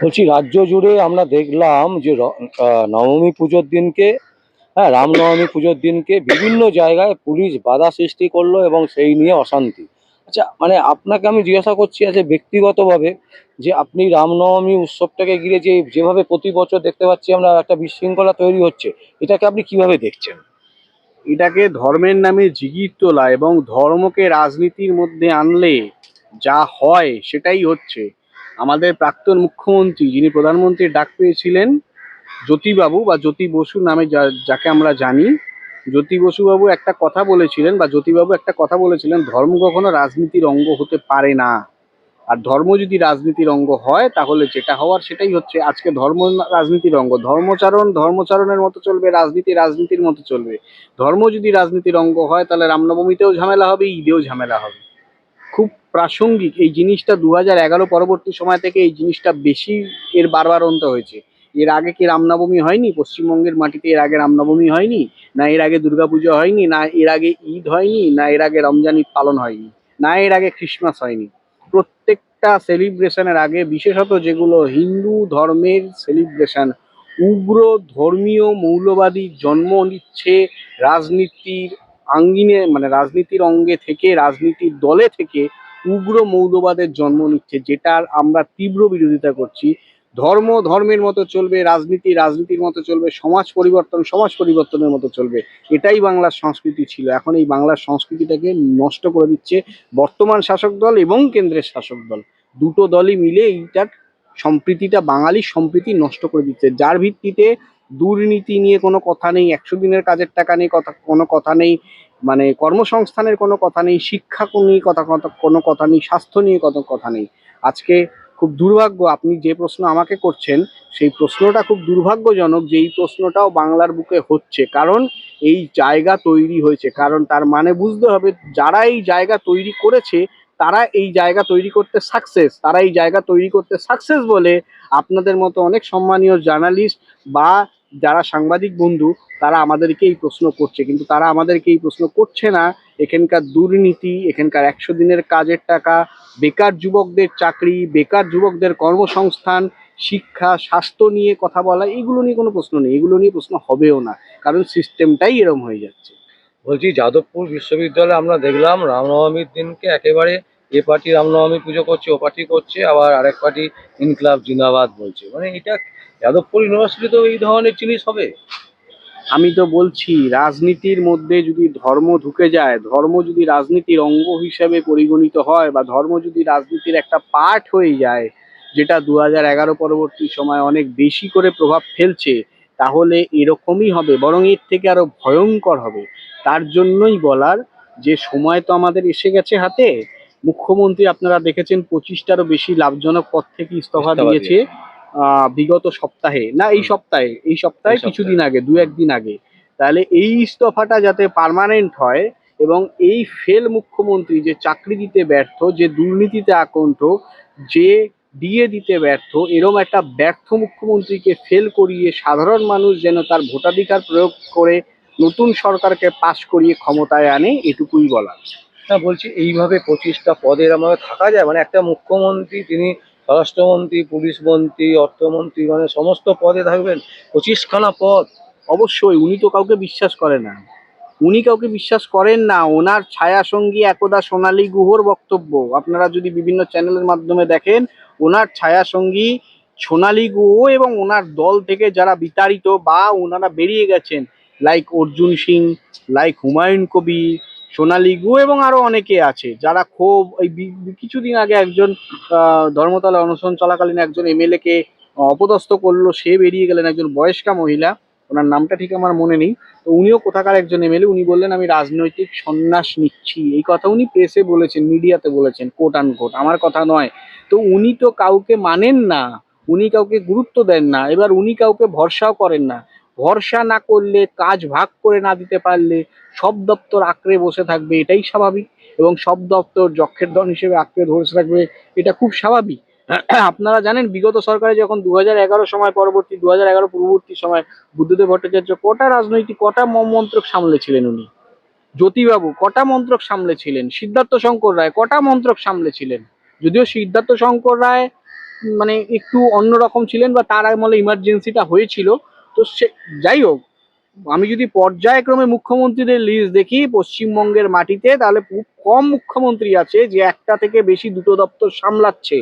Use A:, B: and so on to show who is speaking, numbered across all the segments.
A: বলছি রাজ্য জুড়ে আমরা দেখলাম যে নবমী পুজোর দিনকে, হ্যাঁ, রামনবমী পুজোর দিনকে বিভিন্ন জায়গায় পুলিশ বাধা সৃষ্টি করলো এবং সেই নিয়ে অশান্তি। আচ্ছা, মানে আপনাকে আমি জিজ্ঞাসা করছি আছে ব্যক্তিগতভাবে, যে আপনি রামনবমী উৎসবটাকে ঘিরে যেভাবে প্রতি বছর দেখতে পাচ্ছি আমরা একটা বিশৃঙ্খলা তৈরি হচ্ছে, এটাকে আপনি কিভাবে দেখছেন?
B: এটাকে ধর্মের নামে জিগির তোলা এবং ধর্মকে রাজনীতির মধ্যে আনলে যা হয় সেটাই হচ্ছে। আমাদের প্রাক্তন মুখ্যমন্ত্রী, যিনি প্রধানমন্ত্রীর ডাক পেয়েছিলেন, জ্যোতিবাবু বা জ্যোতি বসু নামে যাকে আমরা জানি, জ্যোতি বসুবাবু একটা কথা বলেছিলেন, বা জ্যোতিবাবু একটা কথা বলেছিলেন, ধর্ম কখনো রাজনীতির অঙ্গ হতে পারে না। আর ধর্ম যদি রাজনীতির অঙ্গ হয় তাহলে যেটা হওয়ার সেটাই হচ্ছে। আজকে ধর্ম রাজনীতির অঙ্গ, ধর্মচারণের মতো চলবে, রাজনীতি রাজনীতির মতো চলবে। ধর্ম যদি রাজনীতির অঙ্গ হয় তাহলে রামনবমীতেও ঝামেলা হবে, ঈদেও ঝামেলা হবে। খুব প্রাসঙ্গিক এই জিনিসটা 2011 পরবর্তী সময় থেকে এই জিনিসটা বেশি এর বারবারন্ত হয়েছে। এর আগে কি রামনবমী হয়নি পশ্চিমবঙ্গের মাটিতে? এর আগে রামনবমী হয়নি? না এর আগে দুর্গাপুজো হয়নি? না এর আগে ঈদ হয়নি? না এর আগে রমজান ঈদ পালন হয়নি? না এর আগে ক্রিসমাস হয়নি? প্রত্যেকটা সেলিব্রেশনের আগে, বিশেষত যেগুলো হিন্দু ধর্মের সেলিব্রেশন, উগ্র ধর্মীয় মৌলবাদী জন্ম নিচ্ছে রাজনীতির আঙ্গিনে, মানে রাজনীতির অঙ্গে থেকে, রাজনীতির দলে থেকে উগ্র মৌলবাদের জন্ম নিচ্ছে, যেটার আমরা তীব্র বিরোধিতা করছি। ধর্ম ধর্মের মতো চলবে, রাজনীতি রাজনীতির মতো চলবে, সমাজ পরিবর্তন সমাজ পরিবর্তনের মতো চলবে। এটাই বাংলার সংস্কৃতি ছিল। এখন এই বাংলার সংস্কৃতিটাকে নষ্ট করে দিচ্ছে বর্তমান শাসক দল এবং কেন্দ্রের শাসক দল। দুটো দলই মিলে এইটার সম্প্রীতিটা, বাঙালির সম্প্রীতি নষ্ট করে দিচ্ছে, যার ভিত্তিতে দুর্নীতি নিয়ে কোনো কথা নেই, 100 দিনের কাজের টাকা নিয়ে কোনো কথা নেই, মানে কর্মসংস্থানের কোনো কথা নেই, শিক্ষা নিয়ে কোনো কথা নেই, স্বাস্থ্য নিয়ে কোনো কথা নেই। আজকে খুব দুর্ভাগ্য, আপনি যে প্রশ্ন আমাকে করছেন সেই প্রশ্নটা খুব দুর্ভাগ্যজনক যে এই প্রশ্নটাও বাংলার বুকে হচ্ছে, কারণ এই জায়গা তৈরি হয়েছে। কারণ তার মানে বুঝতে হবে, যারা এই জায়গা তৈরি করেছে তারা এই জায়গা তৈরি করতে সাকসেস, তারা এই জায়গা তৈরি করতে সাকসেস বলে আপনাদের মতো অনেক সম্মানীয় জার্নালিস্ট বা যারা সাংবাদিক বন্ধু, তারা আমাদেরকে এই প্রশ্ন করছে। কিন্তু তারা আমাদেরকে এই প্রশ্ন করছে না এখানকার দুর্নীতি, এখানকার 100 দিনের কাজের টাকা, বেকার যুবকদের চাকরি, বেকার যুবকদের কর্মসংস্থান, শিক্ষা, স্বাস্থ্য নিয়ে কথা বলা, এগুলো নিয়ে কোনো প্রশ্ন নেই, এগুলো নিয়ে প্রশ্ন হবেও না, কারণ সিস্টেমটাই এরম হয়ে যাচ্ছে।
A: বলছি যাদবপুর বিশ্ববিদ্যালয়ে আমরা দেখলাম রামনবমীর দিনকে একেবারে এ পার্টি রামনবমী পুজো করছে, ও পার্টি করছে, আবার আরেক পার্টি ইনকলাব জিন্দাবাদ বলছে। মানে এটা যাদবপুর ইউনিভার্সিটিতেও এই ধরনের জিনিস হবে?
B: আমি তো বলছি, রাজনীতির মধ্যে যদি ধর্ম ঢুকে যায়, ধর্ম যদি রাজনীতির অঙ্গ হিসেবে পরিগণিত হয়, বা ধর্ম যদি রাজনীতির একটা পার্ট হয়ে যায়, যেটা 2011 পরবর্তী সময় অনেক বেশি করে প্রভাব ফেলছে, তাহলে এরকমই হবে, বরং এর থেকে আরো ভয়ঙ্কর হবে। তার জন্যই বলার যে সময় তো আমাদের এসে গেছে হাতে। মুখ্যমন্ত্রী আপনারা দেখেছেন 25টারও বেশি লাভজনক পদ থেকে ইস্তফা
A: ইস্তফা
B: দিয়েছে
A: দিয়েছে।
B: বিগত সপ্তাহে, না এই
A: হুম।
B: সপ্তাহে, এই
A: এই
B: সপ্তাহে কিছুদিন
A: সপ্তাহে।
B: আগে, দু একদিন আগে। তাহলে এই ইস্তফাটা যাতে পার্মানেন্ট হয়, এবং এই ফেল মুখ্যমন্ত্রী, যে চাকরি দিতে ব্যর্থ, যে দুর্নীতিতে আকণ্ঠ, যে দিয়ে দিতে ব্যর্থ, এরম একটা ব্যর্থ মুখ্যমন্ত্রীকে ফেল করিয়ে সাধারণ মানুষ যেন তার ভোটাধিকার প্রয়োগ করে নতুন সরকারকে পাশ করিয়ে ক্ষমতায় আনে, এটুকুই বলা।
A: না, বলছি এইভাবে 25টা পদের আমাদের থাকা যায়? মানে একটা মুখ্যমন্ত্রী, তিনি স্বরাষ্ট্রমন্ত্রী, পুলিশ মন্ত্রী, অর্থমন্ত্রী, মানে সমস্ত পদে থাকবেন, 25খানা পদ?
B: অবশ্যই উনি তো কাউকে বিশ্বাস করে না, উনি কাউকে বিশ্বাস করেন না। ওনার ছায়া সঙ্গী একদা সোনালী গুহর বক্তব্য আপনারা যদি বিভিন্ন চ্যানেলের মাধ্যমে দেখেন, ওনার ছায়া সঙ্গী সোনালী গুহ এবং ওনার দল থেকে যারা বিতাড়িত বা ওনারা বেরিয়ে গেছেন, লাইক অর্জুন সিং, লাইক হুমায়ুন কবির, সোনালী গুহ এবং আরো অনেকে আছে, যারা ক্ষোভ, এই কিছুদিন আগে একজন ধর্মতলা অনশন চলাকালীন একজন এমএলএ কে অপদস্থ করলো, সে বেরিয়ে গেলেন, একজন বয়স্কা মহিলা, ওনার নামটা ঠিক আমার মনে নেই। তো উনিও কোথাকার একজন এমএলএ, উনি বললেন আমি রাজনৈতিক সন্ন্যাস নিচ্ছি, এই কথা উনি প্রেসে বলেছেন, মিডিয়াতে বলেছেন, কোট আন কোট, আমার কথা নয়। তো উনি তো কাউকে মানেন না, উনি কাউকে গুরুত্ব দেন না, এবার উনি কাউকে ভরসাও করেন না। ভরসা না করলে, কাজ ভাগ করে না দিতে পারলে সব দপ্তর আঁকড়ে বসে থাকবে, এটাই স্বাভাবিক। এবং সব দপ্তর যক্ষের ধন হিসেবে আঁকড়ে ধরে থাকবে, এটা খুব স্বাভাবিক। আপনারা জানেন বিগত সরকারে যখন 2011 সময় পরবর্তী, 2011 পূর্ববর্তী সময় বুদ্ধদেব ভট্টাচার্য কটা রাজনৈতিক, কটা মন্ত্রক সামলেছিলেন উনি, জ্যোতিবাবু কটা মন্ত্রক সামলেছিলেন, সিদ্ধার্থ শঙ্কর রায় কটা মন্ত্রক সামলেছিলেন। যদিও সিদ্ধার্থ শঙ্কর রায় মানে একটু অন্যরকম ছিলেন, বা তার আমলে ইমার্জেন্সিটা হয়েছিল। তো সে যাই হোক, আমি যদি পর্যায়ক্রমে মুখ্যমন্ত্রীদের লিস্ট দেখি পশ্চিমবঙ্গের মাটিতে, তাহলে খুব কম মুখ্যমন্ত্রী আছে যে একটা থেকে বেশি দুটো দপ্তর সামলাচ্ছে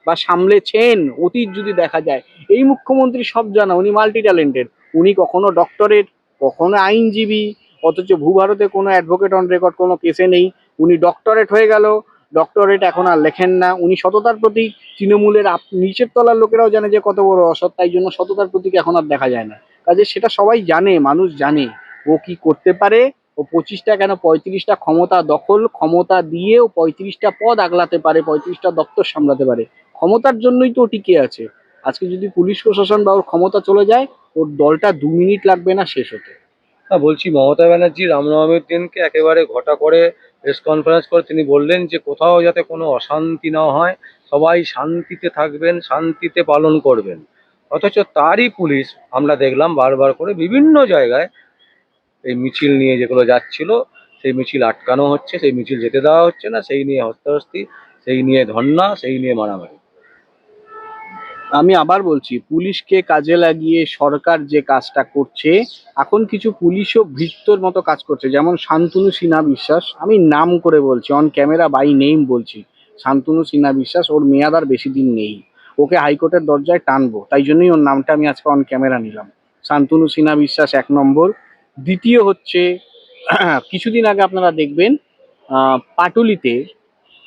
B: বা সামলেছেন। অতীত যদি দেখা যায়, এই মুখ্যমন্ত্রী সব জানা, উনি মাল্টি ট্যালেন্টেড। উনি কখনো ডক্টরেট, কখনো আইনজীবী, অথচ ভূভারতে কোনো অ্যাডভোকেট অন রেকর্ড কোনো কেসে নেই। উনি ডক্টরেট হয়ে গেল, ডক্টরেট এখন আর লেখেন না। উনি সততার প্রতীক। তৃণমূলের নিচের তলার লোকেরাও জানে যে কত বড় অসৎ, তাই জন্য সততার প্রতীক এখন আর দেখা যায় না। কাজে সেটা সবাই জানে, মানুষ জানে ও কি করতে পারে। ও 25টা কেন 35টা ক্ষমতা দখল, ক্ষমতা দিয়ে ও 35টা পদ আগলাতে পারে, 35টা দপ্তর সামলাতে পারে। ক্ষমতার জন্যই তো ও টিকে আছে। আজকে যদি পুলিশ প্রশাসন বা ওর ক্ষমতা চলে যায়, ওর দলটা 2 মিনিট লাগবে না শেষ হতে।
A: বলছি, মমতা ব্যানার্জি রামনবমীর দিনকে একেবারে ঘটা করে প্রেস কনফারেন্স করে তিনি বললেন যে কোথাও যাতে কোনো অশান্তি না হয়, সবাই শান্তিতে থাকবেন, শান্তিতে পালন করবেন। অথচ তারই পুলিশ আমরা দেখলাম বারবার করে বিভিন্ন জায়গায় এই মিছিল নিয়ে যেগুলো যাচ্ছিল, সেই মিছিল আটকানো হচ্ছে, সেই মিছিল যেতে দেওয়া হচ্ছে না, সেই নিয়ে হস্তাহস্তি, সেই নিয়ে ধর্ণা, সেই নিয়ে মারামারি।
B: আমি আবার বলছি, পুলিশকে কাজে লাগিয়ে সরকার যে কাজটা করছে, এখন কিছু পুলিশও ভৃত্যর মতো কাজ করছে। যেমন শান্তনু সিনহা বিশ্বাস, আমি নাম করে বলছি, অন ক্যামেরা বাই নেম বলছি। শান্তনু সিনহা বিশ্বাস, ওর মেয়াদ আর বেশি দিন নেই। ওকে হাইকোর্টের দরজায় টানবো, তাই জন্যই ওর নামটা আমি আজকে অন ক্যামেরা নিলাম। শান্তনু সিনহা বিশ্বাস 1 নম্বর। দ্বিতীয় হচ্ছে, কিছুদিন আগে আপনারা দেখবেন পাটুলিতে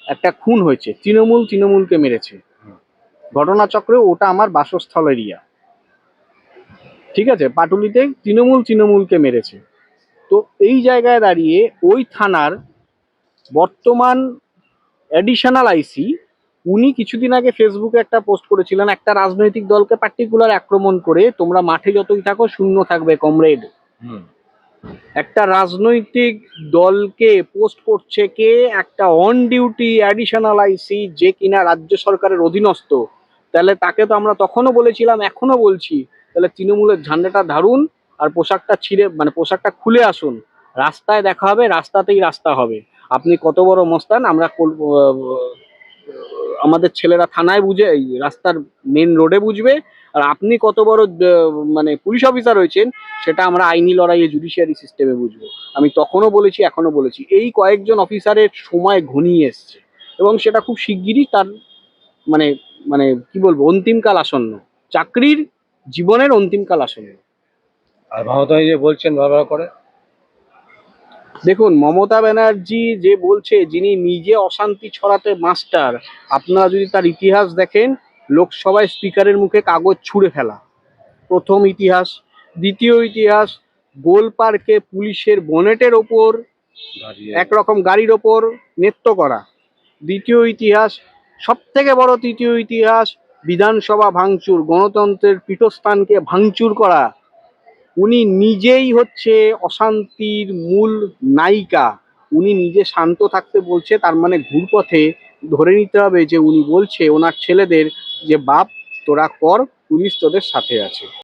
B: একটা খুন হয়েছে, তৃণমূলকে মেরেছে। ঘটনাচক্রে ওটা আমার বাসস্থল এরিয়া, ঠিক আছে? পাটুলিতে তৃণমূলকে মেরেছে। তো এই জায়গায় দাঁড়িয়ে ওই থানার বর্তমান অ্যাডিশনাল আইসি, উনি কিছুদিন আগে ফেসবুকে একটা পোস্ট করেছিলেন, একটা রাজনৈতিক দলকে পার্টিকুলার আক্রমণ করে তোমরা মাঠে যতই থাকো শূন্য থাকবে কমরেড।
A: হুম।
B: একটা রাজনৈতিক দলকে পোস্ট করছে কে? একটা অন ডিউটি অ্যাডিশনাল আইসি, যে কিনা রাজ্য সরকারের অধীনস্থ। তাহলে তাকে তো আমরা তখনও বলেছিলাম, এখনো বলছি, তাহলে তৃণমূলের ঝান্ডাটা ধারুন আর পোশাকটা ছিঁড়ে, মানে পোশাকটা খুলে আসুন। রাস্তায় দেখা হবে, রাস্তাতেই রাস্তা হবে। আপনি কত বড় মস্তান, আমরা আমাদের ছেলেরা থানায় বুঝে, এই রাস্তার মেন রোডে বুঝবে। আর আপনি কত বড় মানে পুলিশ অফিসার হয়েছেন, সেটা আমরা আইনি লড়াইয়ে জুডিশিয়ারি সিস্টেমে বুঝবো। আমি তখনও বলেছি, এখনো বলেছি, এই কয়েকজন অফিসারের সময় ঘনিয়ে এসছে এবং সেটা খুব শিগগিরই তার মানে মানে কি বলবো, অন্তিমকাল আসন্ন। চাকরির জীবনের অন্তিমকাল আসন্ন।
A: আর মমতা যে বলছেন বারবার করে,
B: দেখুন, মমতা ব্যানার্জি যে বলছে, যিনি নিজে অশান্তি ছড়াতে মাস্টার, আপনারা যদি তার ইতিহাস দেখেন, লোকসভায় স্পিকারের মুখে কাগজ ছুঁড়ে ফেলা প্রথম ইতিহাস। দ্বিতীয় ইতিহাস, গোল পার্কে পুলিশের বনেটের ওপর
A: দাঁড়িয়ে
B: একরকম গাড়ির ওপর নৃত্য করা। দ্বিতীয় ইতিহাস। সব থেকে বড় তৃতীয় ইতিহাস, বিধানসভা ভাঙচুর, গণতন্ত্রের পীঠস্থানকে ভাঙচুর করা। উনি নিজেই হচ্ছে অশান্তির মূল নায়িকা। উনি নিজে শান্ত থাকতে বলছে, তার মানে ঘুরপথে ধরে নিতে হবে যে উনি বলছে ওনার ছেলেদের যে বাপ তোরা কর, পুলিশ তোদের সাথে আছে।